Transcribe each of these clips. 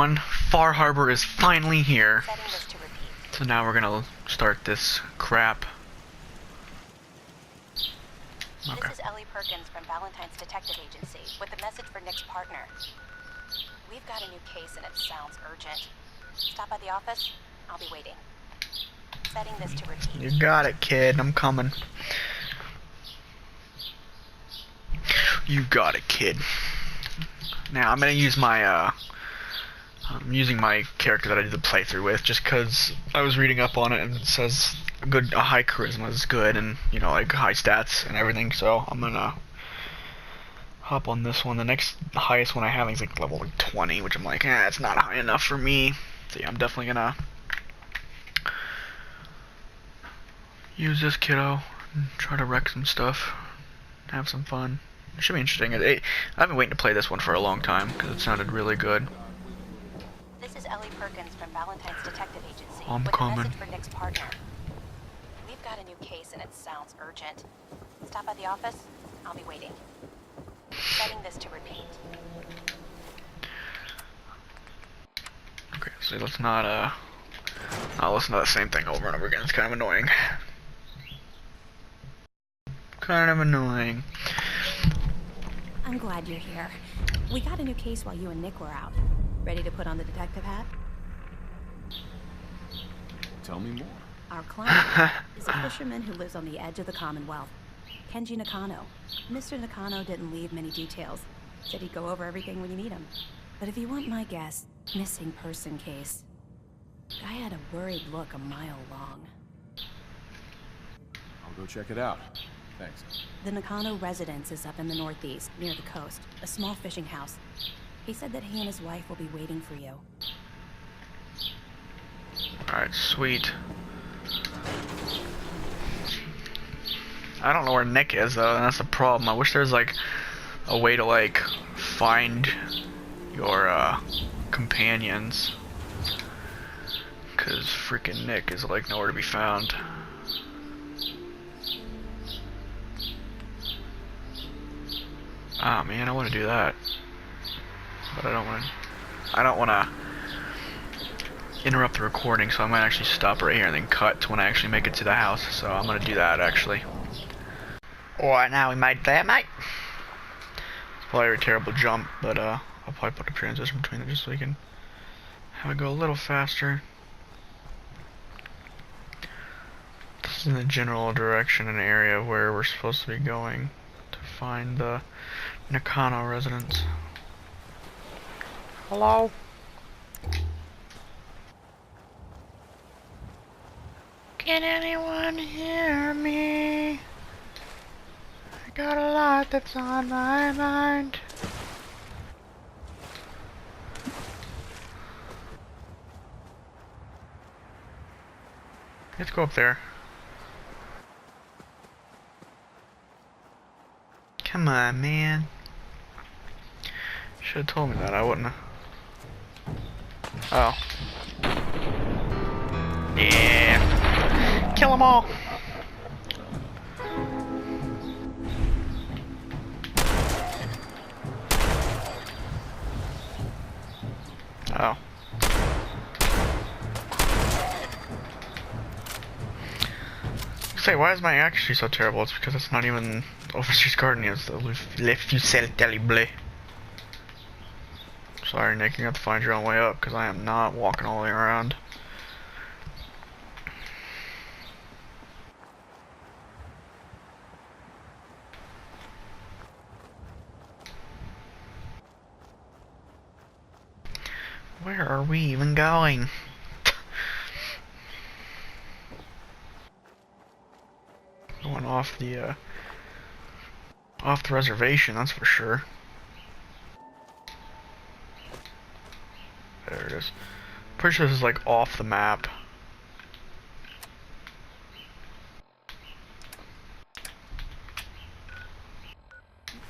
everyone. Far Harbor is finally here. Setting this to repeat. So now we're gonna start this crap. Okay. This is Ellie Perkins from Valentine's Detective Agency with a message for Nick's partner. We've got a new case and it sounds urgent. Stop by the office. I'll be waiting. Setting this to repeat. You got it, kid. I'm coming. You got it, kid. Now I'm gonna use my I'm using my character that I did the playthrough with, just because I was reading up on it and it says a high charisma is good, and you know, like high stats and everything. So I'm gonna hop on this one. The next highest one I have is like level 20, which I'm like, it's not high enough for me. So yeah, I'm definitely gonna use this kiddo and try to wreck some stuff, have some fun. It should be interesting. I've been waiting to play this one for a long time because it sounded really good. This is Ellie Perkins from Valentine's Detective Agency I'm with coming. a message for Nick's partner. We've got a new case and it sounds urgent. Stop by the office. I'll be waiting. Setting this to repeat. Okay, so let's not listen to the same thing over and over again. It's kind of annoying. Kind of annoying. I'm glad you're here. We got a new case while you and Nick were out. Ready to put on the detective hat? Tell me more. Our client is a fisherman who lives on the edge of the Commonwealth. Kenji Nakano. Mr. Nakano didn't leave many details. Said he'd go over everything when you need him. But if you want my guess, missing person case. Guy had a worried look a mile long. I'll go check it out. Thanks. The Nakano residence is up in the northeast, near the coast. A small fishing house. He said that he and his wife will be waiting for you. Alright, sweet. I don't know where Nick is though, and that's the problem. I wish there was like a way to like find your companions, cause freaking Nick is like nowhere to be found. Ah man, I want to do that, but I don't want to interrupt the recording, so I might actually stop right here and then cut to when I actually make it to the house. So I'm gonna do that actually. Alright, now we made that, mate. It's probably a terrible jump, but I'll probably put a transition between them just so we can have it go a little faster. This is in the general direction and area where we're supposed to be going to find the Nakano residence. Hello? Can anyone hear me? I got a lot that's on my mind. Let's go up there. Come on, man. Should have told me that. I wouldn't have. Oh. Yeah. Kill them all. Oh. Say, why is my accuracy so terrible? It's because it's not even Overseas Gardening, it's the Le Fusil Deliblé. Sorry, Nick, you have to find your own way up, because I am not walking all the way around. Where are we even going? Going off the reservation, that's for sure. There it is. Pretty sure this is like off the map.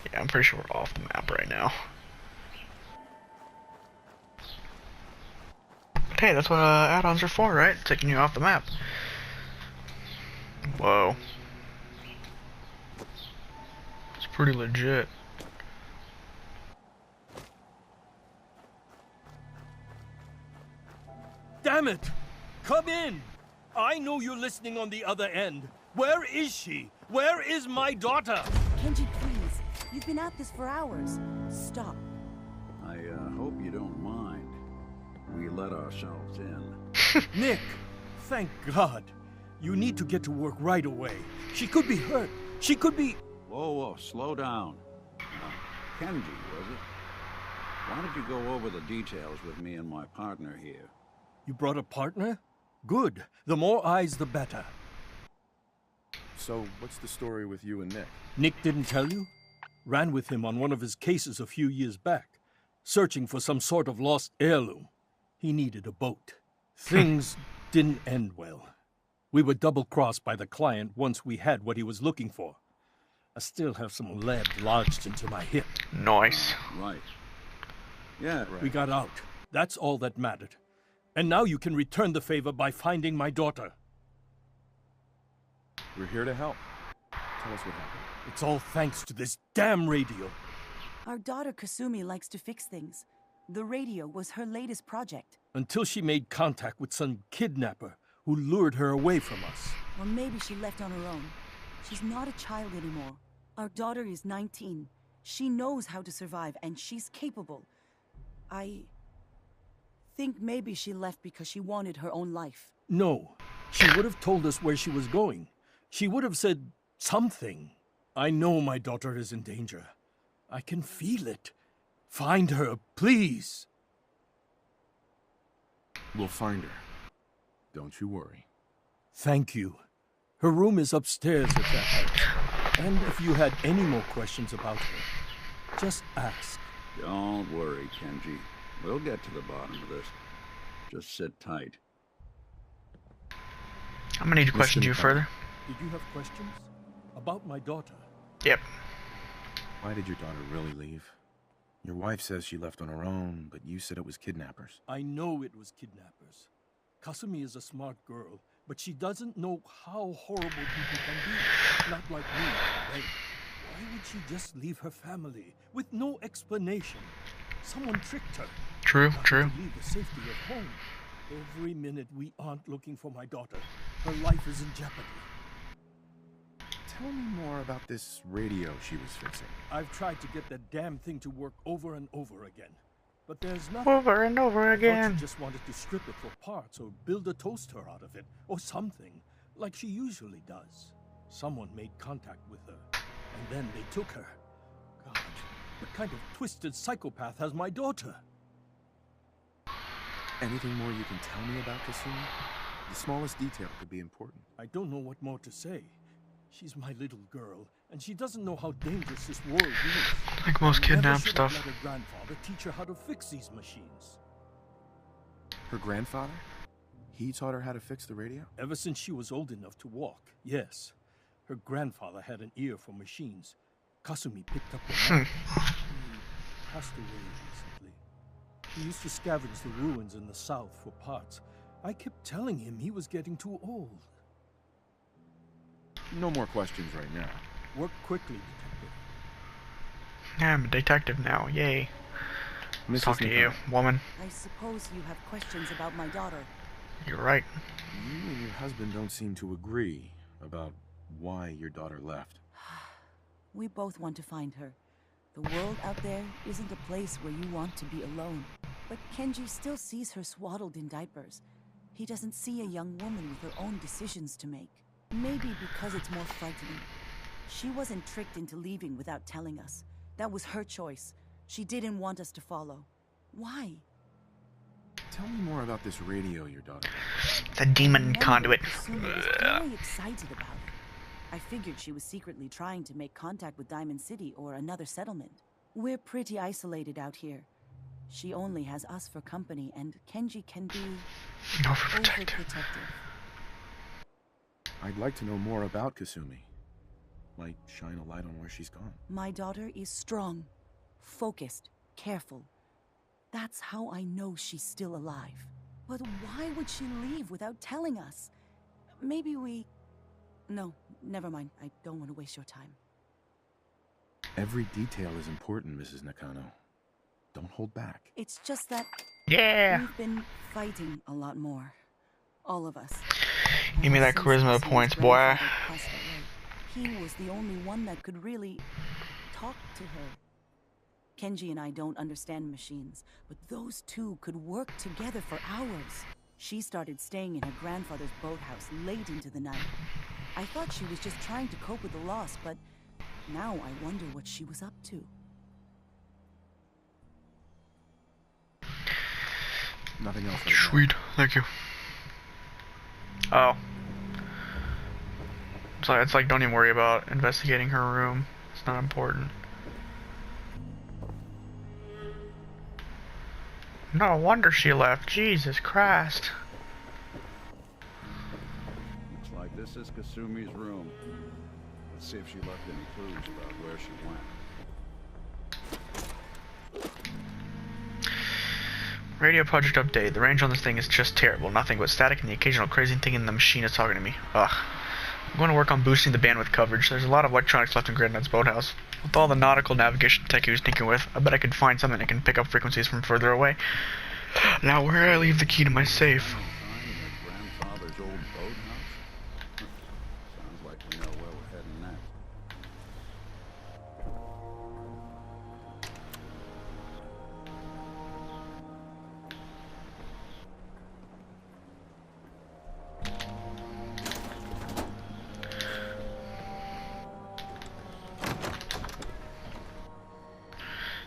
Yeah, I'm pretty sure we're off the map right now. But hey, that's what add-ons are for, right? Taking you off the map. Whoa. It's pretty legit. Damn it! Come in! I know you're listening on the other end. Where is she? Where is my daughter? Kenji, please. You've been at this for hours. Stop. I hope you don't mind. We let ourselves in. Nick, thank God. You need to get to work right away. She could be hurt. She could be... Whoa, slow down. Kenji, was it? Why don't you go over the details with me and my partner here? You brought a partner? Good. The more eyes, the better. So, what's the story with you and Nick? Nick didn't tell you? Ran with him on one of his cases a few years back, searching for some sort of lost heirloom. He needed a boat. Things didn't end well. We were double-crossed by the client once we had what he was looking for. I still have some lead lodged into my hip. Nice. Right. Yeah, right. We got out. That's all that mattered. And now you can return the favor by finding my daughter. We're here to help. Tell us what happened. It's all thanks to this damn radio. Our daughter Kasumi likes to fix things. The radio was her latest project. Until she made contact with some kidnapper who lured her away from us. Or maybe she left on her own. She's not a child anymore. Our daughter is 19. She knows how to survive, and she's capable. I think maybe she left because she wanted her own life. No. She would have told us where she was going. She would have said something. I know my daughter is in danger. I can feel it. Find her, please. We'll find her. Don't you worry. Thank you. Her room is upstairs if that helps. And if you had any more questions about her, just ask. Don't worry, Kenji. We'll get to the bottom of this. Just sit tight. I'm gonna need to question you further. Did you have questions? About my daughter? Yep. Why did your daughter really leave? Your wife says she left on her own, but you said it was kidnappers. I know it was kidnappers. Kasumi is a smart girl, but she doesn't know how horrible people can be. Not like me, right? Why would she just leave her family with no explanation? Someone tricked her. True, Got her true. to leave the safety of home. Every minute we aren't looking for my daughter, her life is in jeopardy. Tell me more about this radio she was fixing. I've tried to get that damn thing to work over and over again. But there's nothing. Over and over I thought again. she just wanted to strip it for parts or build a toaster out of it or something, like she usually does. Someone made contact with her, and then they took her. God, what kind of twisted psychopath has my daughter? Anything more you can tell me about Kasumi? The smallest detail could be important. I don't know what more to say. She's my little girl, and she doesn't know how dangerous this world is. Like most Never kidnap should stuff. have let her grandfather teach her how to fix these machines. Her grandfather? He taught her how to fix the radio? Ever since she was old enough to walk, yes. Her grandfather had an ear for machines. Kasumi picked up the knife. He passed away recently. He used to scavenge the ruins in the south for parts. I kept telling him he was getting too old. No more questions right now. Work quickly, detective. Yeah, I'm a detective now. Yay. Mrs. Talk to you, Nakano, woman. I suppose you have questions about my daughter. You're right. you and your husband don't seem to agree about why your daughter left. We both want to find her. The world out there isn't a place where you want to be alone. But Kenji still sees her swaddled in diapers. He doesn't see a young woman with her own decisions to make. Maybe because it's more frightening. She wasn't tricked into leaving without telling us. That was her choice. She didn't want us to follow. Why? Tell me more about this radio your daughter had. The demon Remember conduit. Kasumi was very excited about it. I figured she was secretly trying to make contact with Diamond City or another settlement. We're pretty isolated out here. She only has us for company, and Kenji can be Overprotective. overprotective. I'd like to know more about Kasumi. Might shine a light on where she's gone. My daughter is strong, focused, careful. That's how I know she's still alive. But why would she leave without telling us? Maybe we... No, never mind. I don't want to waste your time. Every detail is important, Mrs. Nakano. Don't hold back. It's just that Yeah. We've been fighting a lot more. All of us. Give me that Ever since charisma Lucy's points, boy. grandfather passed away, he was the only one that could really talk to her. Kenji and I don't understand machines, but those two could work together for hours. She started staying in her grandfather's boathouse late into the night. I thought she was just trying to cope with the loss, but now I wonder what she was up to. Nothing else right now. Sweet, thank you. Oh. So it's like, don't even worry about investigating her room. It's not important. No wonder she left. Jesus Christ. Looks like this is Kasumi's room. Let's see if she left any clues about where she went. Radio project update. The range on this thing is just terrible. Nothing but static and the occasional crazy thing in the machine is talking to me. Ugh. I'm going to work on boosting the bandwidth coverage. There's a lot of electronics left in Granite's boathouse. With all the nautical navigation tech he was tinkering with, I bet I could find something that can pick up frequencies from further away. Now where did I leave the key to my safe? Grandfather's old boathouse? Sounds like we know where we're heading next.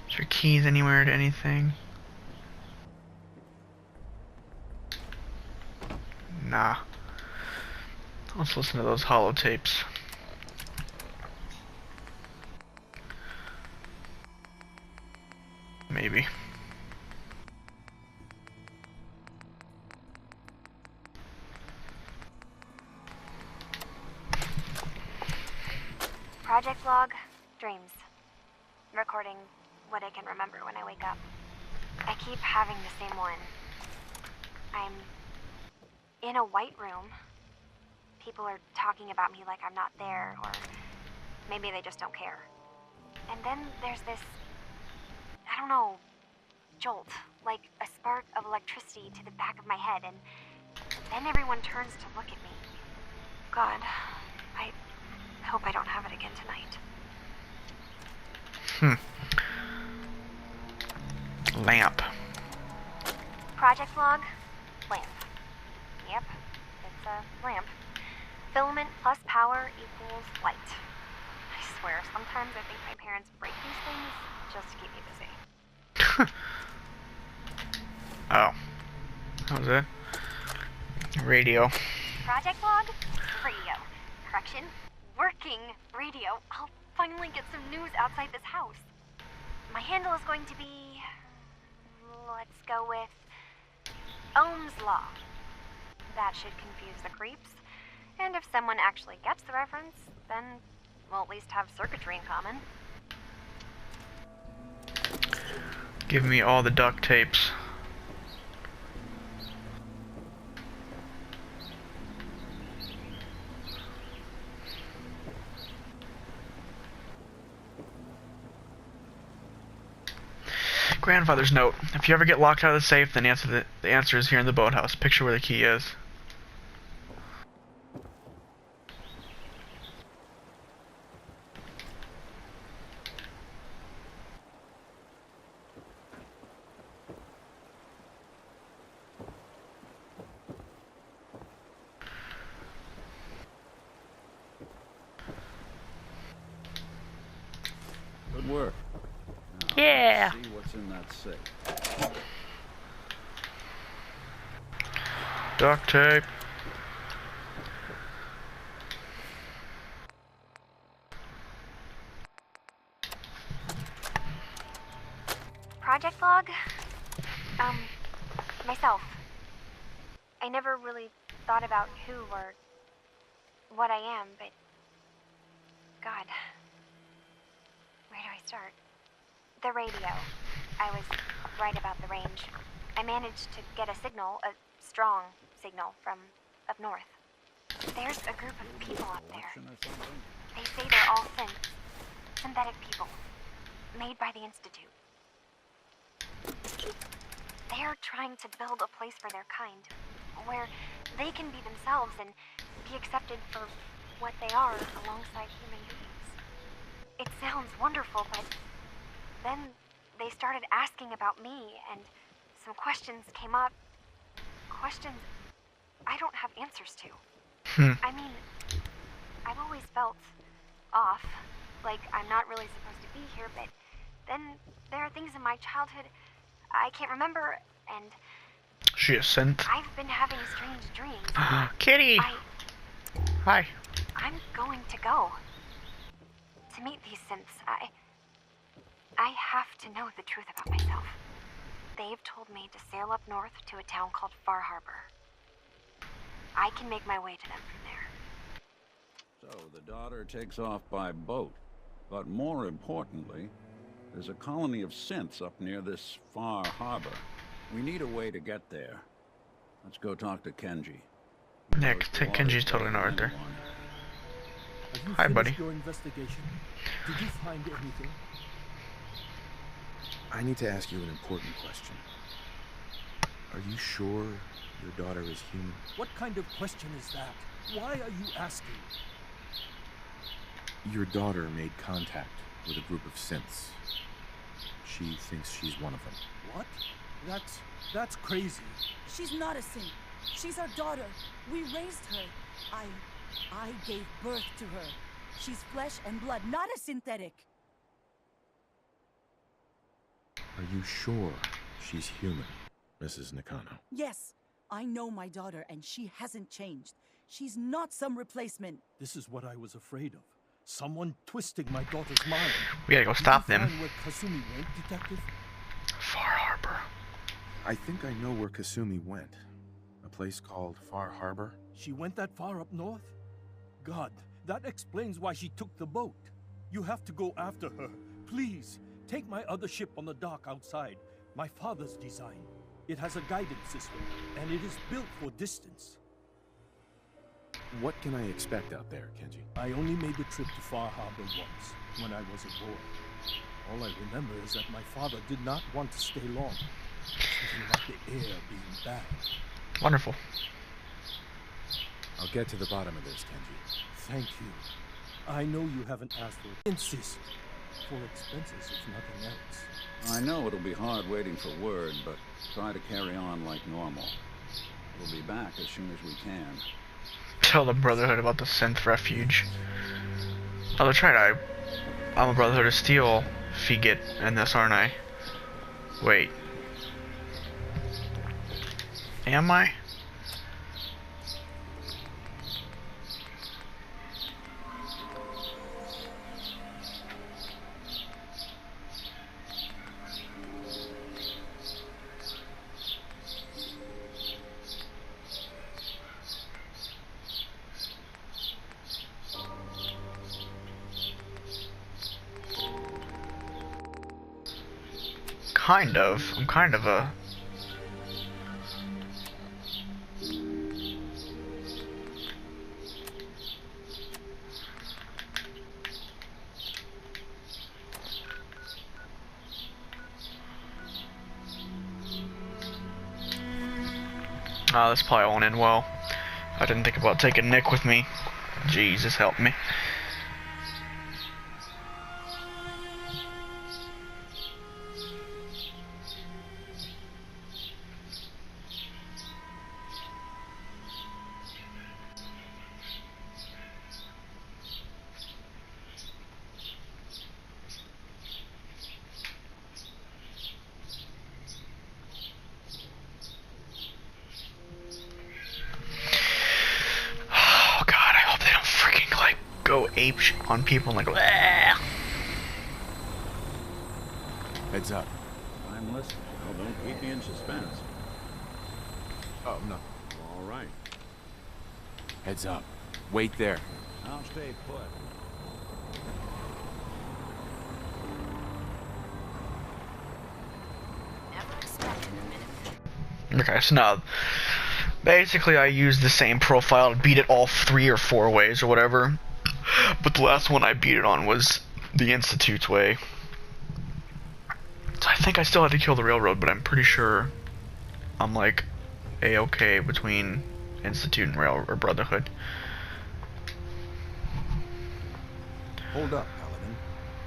Is there keys anywhere to anything? Nah. Let's listen to those holotapes. Maybe. Project log, dreams. Recording what I can remember when I wake up. I keep having the same one. I'm in a white room. People are talking about me like I'm not there, or maybe they just don't care. And then there's this, I don't know, jolt, like a spark of electricity to the back of my head, and then everyone turns to look at me. God, I hope I don't have it again tonight. Lamp. Project log, lamp. Yep, it's a lamp. Filament plus power equals light. I swear, sometimes I think my parents break these things just to keep me busy. Oh. That was it? Radio. Project log, radio. Correction, working radio. I'll finally get some news outside this house. My handle is going to be... let's go with... Ohm's Law. That should confuse the creeps. And if someone actually gets the reference, then we'll at least have circuitry in common. Give me all the duct tapes. Grandfather's note. If you ever get locked out of the safe, then the answer is here in the boathouse. Picture where the key is. Good work. Now, Yeah. let's see what's in that safe. Duct tape. Project log? Myself. I never really thought about who or what I am, but... God. Where do I start? The radio. I was right about the range. I managed to get a signal, a strong signal, from up north. There's a group of people up there. They say they're all synths. Synthetic people. Made by the Institute. they're trying to build a place for their kind, where they can be themselves and be accepted for what they are alongside human beings. It sounds wonderful, but then they started asking about me, and some questions came up. Questions I don't have answers to. I mean, I've always felt off, like I'm not really supposed to be here, but then there are things in my childhood I can't remember, and She is sent. I've been having strange dreams. Kitty! Hi. I'm going to go to meet these synths. I have to know the truth about myself. They've told me to sail up north to a town called Far Harbor. I can make my way to them from there. So the daughter takes off by boat. But more importantly, there's a colony of synths up near this Far Harbor. We need a way to get there. Let's go talk to Kenji. Yeah, Kenji's totally not right there. Have you Hi, finished buddy. your investigation? Did you find anything? I need to ask you an important question. Are you sure your daughter is human? What kind of question is that? Why are you asking? Your daughter made contact with a group of synths. She thinks she's one of them. What? That's crazy. She's not a synth. She's our daughter. We raised her. I gave birth to her. She's flesh and blood, not a synthetic. Are you sure she's human, Mrs. Nakano? Yes, I know my daughter, and she hasn't changed. She's not some replacement. This is what I was afraid of. Someone twisting my daughter's mind. We gotta go stop Did you them. find where Kasumi went, Detective? Far Harbor. I think I know where Kasumi went. A place called Far Harbor? She went that far up north? God, that explains why she took the boat. You have to go after her. Please, take my other ship on the dock outside. My father's design. It has a guidance system, and it is built for distance. What can I expect out there, Kenji? I only made the trip to Far Harbor once, when I was a boy. All I remember is that my father did not want to stay long. Something about the air being bad. Wonderful. I'll get to the bottom of this, Kenji. Thank you. I know you haven't asked for it. Insist. For expenses, if nothing else. I know it'll be hard waiting for word, but try to carry on like normal. We'll be back as soon as we can. Tell the Brotherhood about the synth refuge. Oh, that's right. I'm a Brotherhood of Steel figure in this, aren't I? Wait. Am I? Kind of. I'm kind of a... Oh, this probably won't end well. I didn't think about taking Nick with me. Jesus, help me. Oh god, I hope they don't freaking like go ape on people and like "Ah." Heads up. I'm listening. Oh, don't keep me in suspense. Oh, no. All right. Heads up. Wait there. I'll stay put. Never expected a minute. Okay, so now basically I used the same profile to beat it all 3 or 4 ways or whatever. But the last one I beat it on was the Institute's way. So I think I still had to kill the railroad, but I'm pretty sure I'm like A-okay between Institute and Rail or Brotherhood. Hold up, Paladin.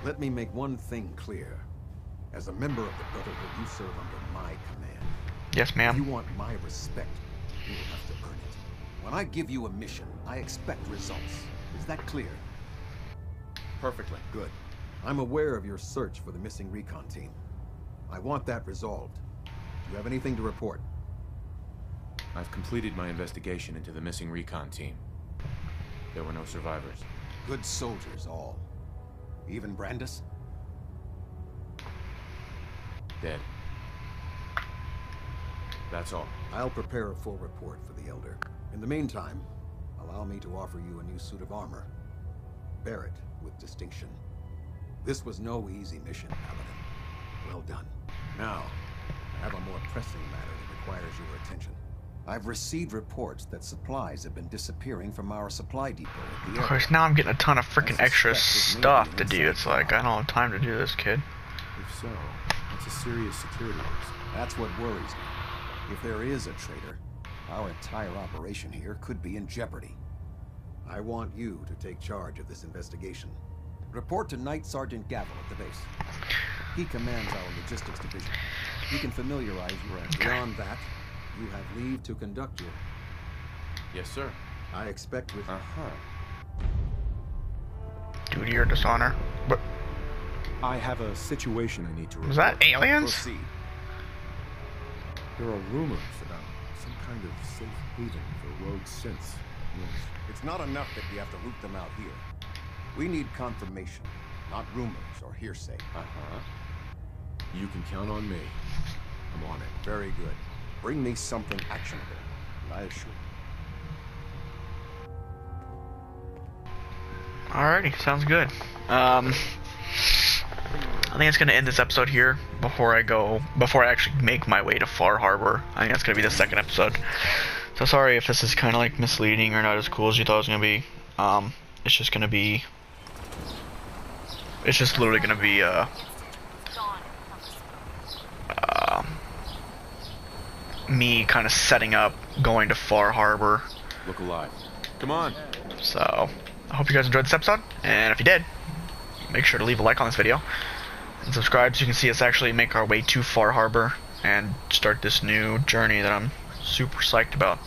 Let me make one thing clear. As a member of the Brotherhood, you serve under my command. Yes, If ma'am. you want my respect, you will have to earn it. When I give you a mission, I expect results. Is that clear? Perfectly. Good. I'm aware of your search for the missing recon team. I want that resolved. Do you have anything to report? I've completed my investigation into the missing recon team. There were no survivors. Good soldiers, all. Even Brandis? Dead. That's all. I'll prepare a full report for the Elder. In the meantime, allow me to offer you a new suit of armor. Bear it with distinction. This was no easy mission, Paladin. Well done. Now, I have a more pressing matter that requires your attention. I've received reports that supplies have been disappearing from our supply depot at the Of course, now I'm getting a ton of freaking extra stuff to do. It's like, I don't have time to do this, kid. If so, that's a serious security risk. That's what worries me. If there is a traitor, our entire operation here could be in jeopardy. I want you to take charge of this investigation. Report to Night Sergeant Gavel at the base. He commands our logistics division. He can familiarize you, and beyond that, you have leave to conduct your... Yes, sir. I expect with... Duty or dishonor. What? I have a situation I need to report. Was that aliens? Proceed. There are rumors about some kind of safe haven for rogue synths. Yes. It's not enough that we have to root them out here. We need confirmation, not rumors or hearsay. You can count on me. I'm on it. Very good. Bring me something actionable, and I assure you. Alrighty, sounds good. I think it's gonna end this episode here before I actually make my way to Far Harbor. I think that's gonna be the second episode. So sorry if this is kind of like misleading or not as cool as you thought it was gonna be. It's just literally gonna be me kind of setting up going to Far Harbor. Look alive. Come on. So I hope you guys enjoyed this episode, and if you did, make sure to leave a like on this video and subscribe so you can see us actually make our way to Far Harbor and start this new journey that I'm super psyched about.